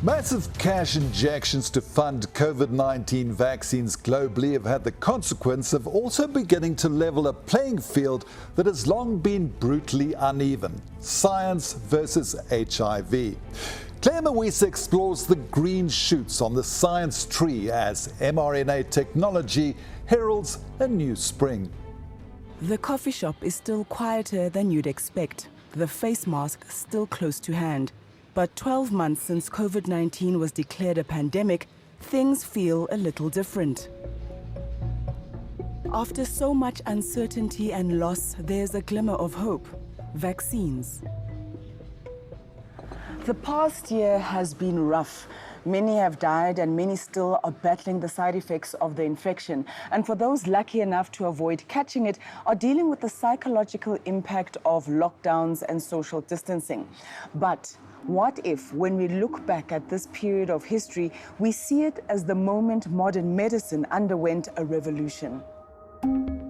Massive cash injections to fund COVID-19 vaccines globally have had the consequence of also beginning to level a playing field that has long been brutally uneven: science versus HIV. Claire Mawisa explores the green shoots on the science tree as mRNA technology heralds a new spring. The coffee shop is still quieter than you'd expect, the face mask still close to hand. But 12 months since COVID-19 was declared a pandemic, things feel a little different. After so much uncertainty and loss, there's a glimmer of hope: vaccines. The past year has been rough. Many have died and many still are battling the side effects of the infection. And for those lucky enough to avoid catching it, are dealing with the psychological impact of lockdowns and social distancing. But what if, when we look back at this period of history, we see it as the moment modern medicine underwent a revolution?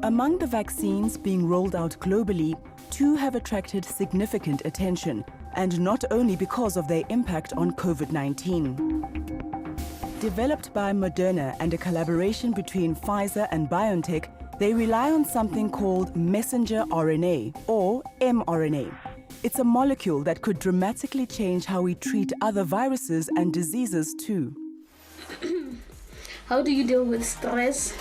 Among the vaccines being rolled out globally, 2 have attracted significant attention, and not only because of their impact on COVID-19. Developed by Moderna and a collaboration between Pfizer and BioNTech, they rely on something called messenger RNA, or mRNA. It's a molecule that could dramatically change how we treat other viruses and diseases too. How do you deal with stress?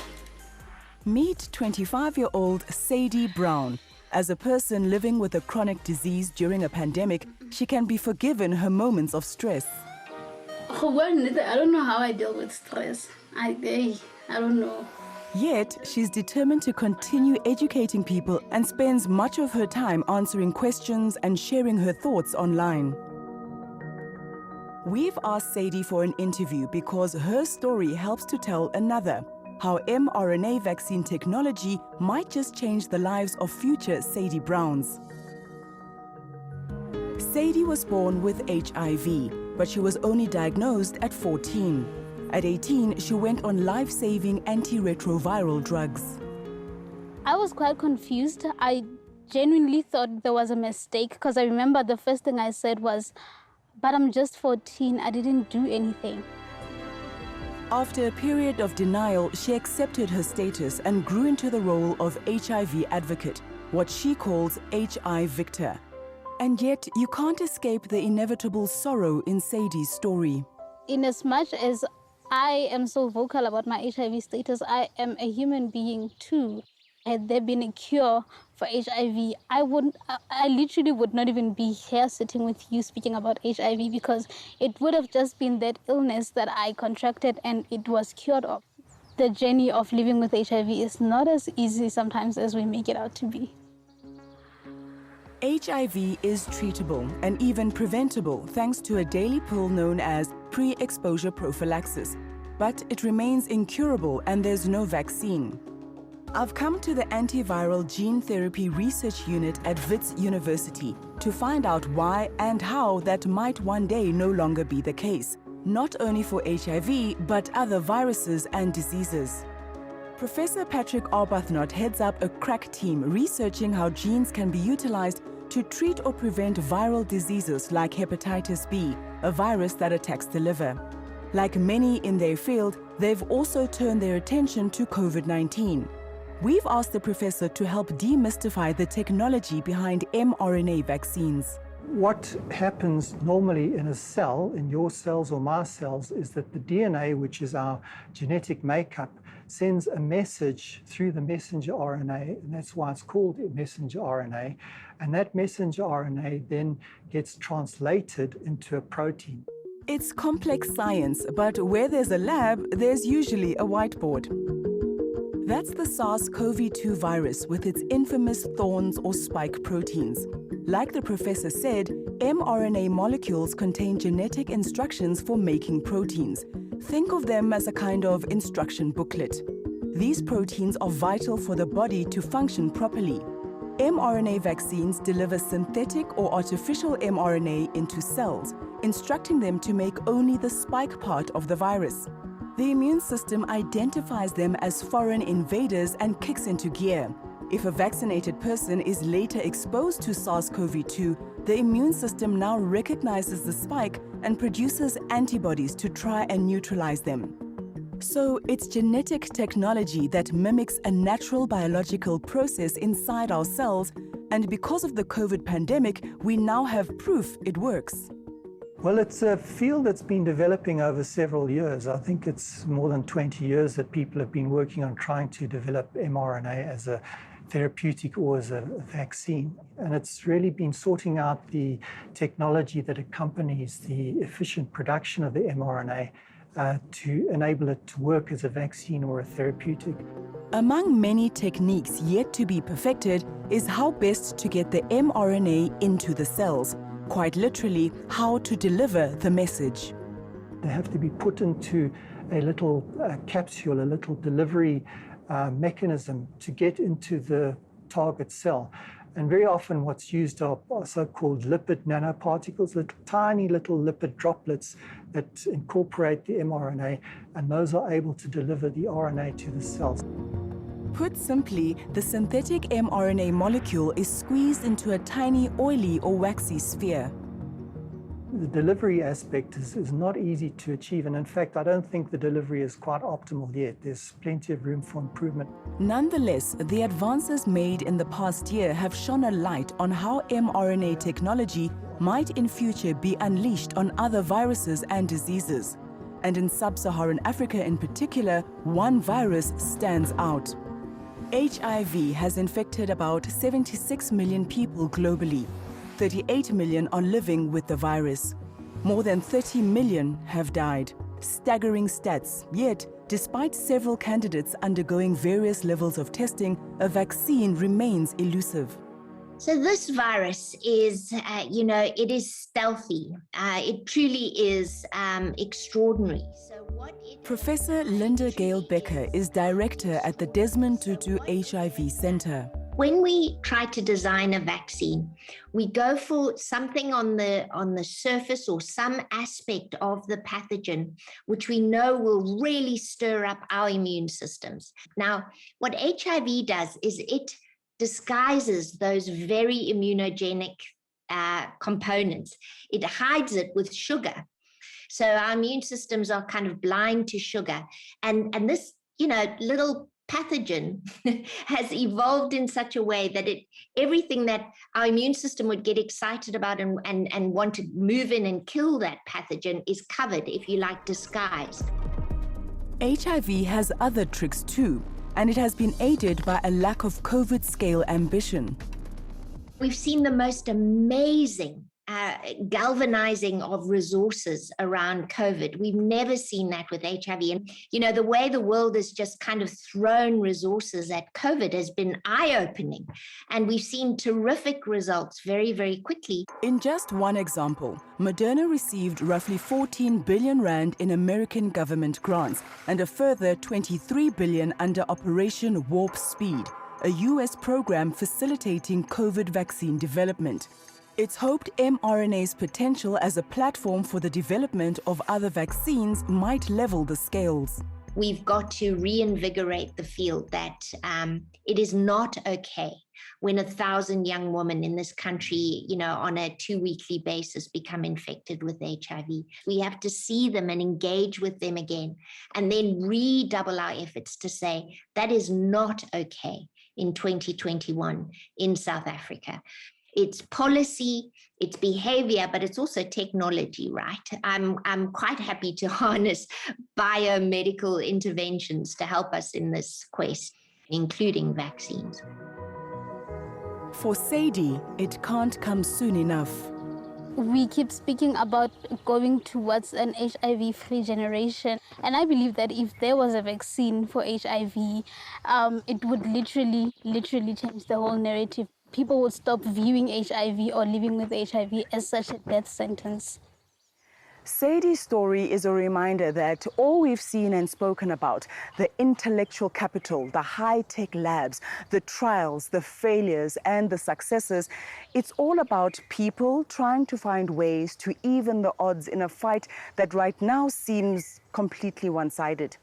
Meet 25-year-old Sadie Brown. As a person living with a chronic disease during a pandemic, she can be forgiven her moments of stress. I don't know how I deal with stress. I don't know. Yet, she's determined to continue educating people and spends much of her time answering questions and sharing her thoughts online. We've asked Sadie for an interview because her story helps to tell another: how mRNA vaccine technology might just change the lives of future Sadie Browns. Sadie was born with HIV, but she was only diagnosed at 14. At 18, she went on life-saving antiretroviral drugs. I was quite confused. I genuinely thought there was a mistake because I remember the first thing I said was, "But I'm just 14, I didn't do anything." After a period of denial, she accepted her status and grew into the role of HIV advocate, what she calls HI Victor. And yet, you can't escape the inevitable sorrow in Sadie's story. In as much as I am so vocal about my HIV status, I am a human being too. Had there been a cure for HIV, I literally would not even be here sitting with you speaking about HIV, because it would have just been that illness that I contracted and it was cured of. The journey of living with HIV is not as easy sometimes as we make it out to be. HIV is treatable and even preventable thanks to a daily pill known as pre-exposure prophylaxis. But it remains incurable and there's no vaccine. I've come to the antiviral gene therapy research unit at Wits University to find out why and how that might one day no longer be the case, not only for HIV, but other viruses and diseases. Professor Patrick Arbuthnot heads up a crack team researching how genes can be utilized to treat or prevent viral diseases like hepatitis B, a virus that attacks the liver. Like many in their field, they've also turned their attention to COVID-19. We've asked the professor to help demystify the technology behind mRNA vaccines. What happens normally in a cell, in your cells or my cells, is that the DNA, which is our genetic makeup, sends a message through the messenger RNA, and that's why it's called messenger RNA. And that messenger RNA then gets translated into a protein. It's complex science, but where there's a lab, there's usually a whiteboard. That's the SARS-CoV-2 virus with its infamous thorns or spike proteins. Like the professor said, mRNA molecules contain genetic instructions for making proteins. Think of them as a kind of instruction booklet. These proteins are vital for the body to function properly. mRNA vaccines deliver synthetic or artificial mRNA into cells, instructing them to make only the spike part of the virus. The immune system identifies them as foreign invaders and kicks into gear. If a vaccinated person is later exposed to SARS-CoV-2, the immune system now recognizes the spike and produces antibodies to try and neutralize them. So it's genetic technology that mimics a natural biological process inside our cells, and because of the COVID pandemic, we now have proof it works. Well, it's a field that's been developing over several years. I think it's more than 20 years that people have been working on trying to develop mRNA as a therapeutic or as a vaccine. And it's really been sorting out the technology that accompanies the efficient production of the mRNA to enable it to work as a vaccine or a therapeutic. Among many techniques yet to be perfected is how best to get the mRNA into the cells, quite literally, how to deliver the message. They have to be put into a little capsule, a little delivery mechanism to get into the target cell. And very often what's used are so-called lipid nanoparticles, tiny little lipid droplets that incorporate the mRNA, and those are able to deliver the RNA to the cells. Put simply, the synthetic mRNA molecule is squeezed into a tiny oily or waxy sphere. The delivery aspect is not easy to achieve, and in fact, I don't think the delivery is quite optimal yet. There's plenty of room for improvement. Nonetheless, the advances made in the past year have shone a light on how mRNA technology might in future be unleashed on other viruses and diseases. And in sub-Saharan Africa in particular, one virus stands out. HIV has infected about 76 million people globally. 38 million are living with the virus. More than 30 million have died. Staggering stats, yet despite several candidates undergoing various levels of testing, a vaccine remains elusive. So this virus is, it is stealthy. It truly is extraordinary. Professor Linda Gale Becker is director at the Desmond Tutu HIV Center. When we try to design a vaccine, we go for something on the surface or some aspect of the pathogen, which we know will really stir up our immune systems. Now, what HIV does is it disguises those very immunogenic components. It hides it with sugar. So our immune systems are kind of blind to sugar. And this, little pathogen has evolved in such a way that everything that our immune system would get excited about and want to move in and kill that pathogen is covered, if you like, disguised. HIV has other tricks too, and it has been aided by a lack of COVID-scale ambition. We've seen the most amazing galvanizing of resources around COVID. We've never seen that with HIV. And, the way the world has just kind of thrown resources at COVID has been eye-opening. And we've seen terrific results very, very quickly. In just one example, Moderna received roughly 14 billion rand in American government grants and a further 23 billion under Operation Warp Speed, a US program facilitating COVID vaccine development. It's hoped mRNA's potential as a platform for the development of other vaccines might level the scales. We've got to reinvigorate the field that it is not okay when 1,000 young women in this country, on a 2-weekly basis become infected with HIV. We have to see them and engage with them again, and then redouble our efforts to say that is not okay in 2021 in South Africa. It's policy, it's behavior, but it's also technology, right? I'm quite happy to harness biomedical interventions to help us in this quest, including vaccines. For Sadie, it can't come soon enough. We keep speaking about going towards an HIV-free generation. And I believe that if there was a vaccine for HIV, it would literally change the whole narrative. People would stop viewing HIV or living with HIV as such a death sentence. Sadie's story is a reminder that all we've seen and spoken about, the intellectual capital, the high-tech labs, the trials, the failures, and the successes, it's all about people trying to find ways to even the odds in a fight that right now seems completely one-sided.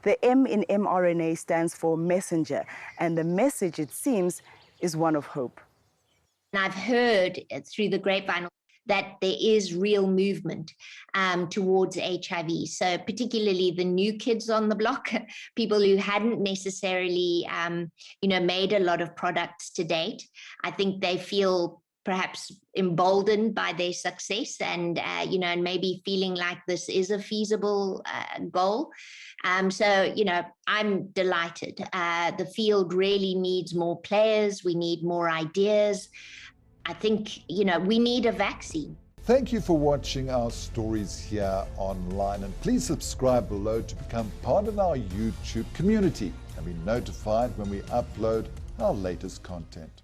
The M in mRNA stands for messenger, and the message, it seems, is one of hope. And I've heard through the grapevine that there is real movement towards HIV. So particularly the new kids on the block, people who hadn't necessarily, made a lot of products to date. I think they feel perhaps emboldened by their success and maybe feeling like this is a feasible goal. So I'm delighted. The field really needs more players. We need more ideas. I think, we need a vaccine. Thank you for watching our stories here online, and please subscribe below to become part of our YouTube community and be notified when we upload our latest content.